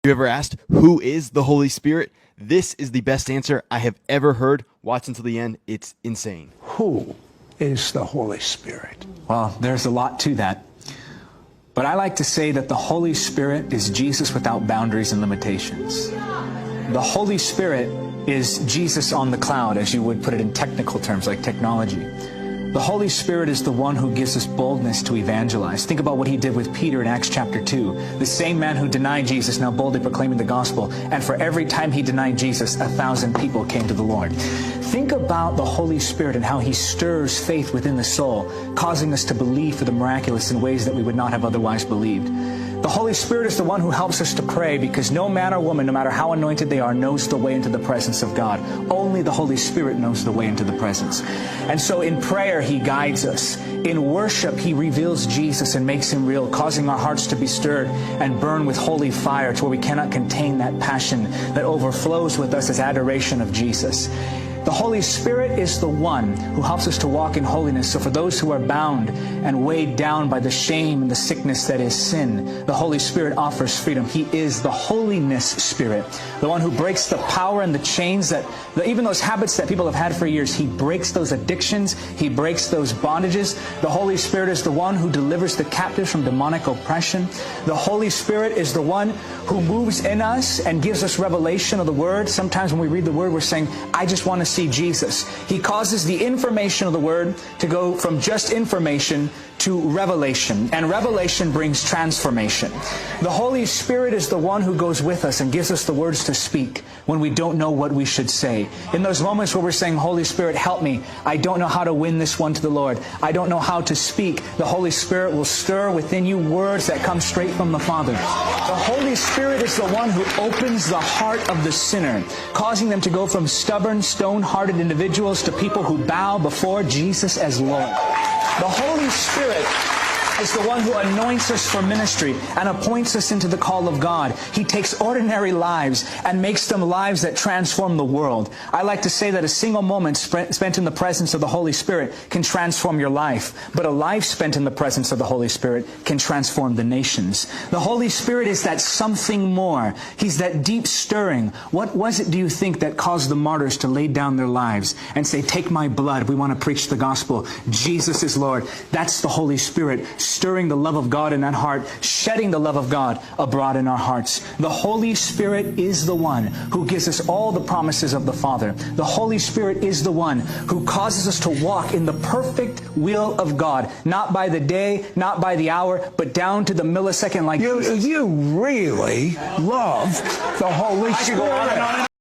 You ever asked, who is the Holy Spirit? This is the best answer I have ever heard. Watch until the end. It's insane. Who is the Holy Spirit? Well, there's a lot to that. But I like to say that the Holy Spirit is Jesus without boundaries and limitations. The Holy Spirit is Jesus on the cloud, as you would put it in technical terms, like technology. The Holy Spirit is the one who gives us boldness to evangelize. Think about what he did with Peter in Acts chapter 2. The same man who denied Jesus now boldly proclaiming the gospel. And for every time he denied Jesus, 1,000 people came to the Lord. Think about the Holy Spirit and how he stirs faith within the soul, causing us to believe for the miraculous in ways that we would not have otherwise believed. The Holy Spirit is the one who helps us to pray, because no man or woman, no matter how anointed they are, knows the way into the presence of God. Only the Holy Spirit knows the way into the presence. And so in prayer, he guides us. In worship, he reveals Jesus and makes him real, causing our hearts to be stirred and burn with holy fire to where we cannot contain that passion that overflows with us as adoration of Jesus. The Holy Spirit is the one who helps us to walk in holiness. So for those who are bound and weighed down by the shame and the sickness that is sin, the Holy Spirit offers freedom. He is the Holiness Spirit, the one who breaks the power and the chains that, even those habits that people have had for years, he breaks those addictions, he breaks those bondages. The Holy Spirit is the one who delivers the captives from demonic oppression. The Holy Spirit is the one who moves in us and gives us revelation of the Word. Sometimes when we read the Word, we're saying, I just want to see Jesus. He causes the information of the Word to go from just information to revelation, and revelation brings transformation. The Holy Spirit is the one who goes with us and gives us the words to speak when we don't know what we should say. In those moments where we're saying, Holy Spirit, help me. I don't know how to win this one to the Lord. I don't know how to speak. The Holy Spirit will stir within you words that come straight from the Father. The Holy Spirit is the one who opens the heart of the sinner, causing them to go from stubborn, stone-hearted individuals to people who bow before Jesus as Lord. The Holy Spirit is the one who anoints us for ministry and appoints us into the call of God. He takes ordinary lives and makes them lives that transform the world. I like to say that a single moment spent in the presence of the Holy Spirit can transform your life, but a life spent in the presence of the Holy Spirit can transform the nations. The Holy Spirit is that something more. He's that deep stirring. What was it, do you think, that caused the martyrs to lay down their lives and say, take my blood, we want to preach the gospel. Jesus is Lord. That's the Holy Spirit stirring the love of God in that heart, shedding the love of God abroad in our hearts. The Holy Spirit is the one who gives us all the promises of the Father. The Holy Spirit is the one who causes us to walk in the perfect will of God, not by the day, not by the hour, but down to the millisecond. Like You really love the Holy Spirit.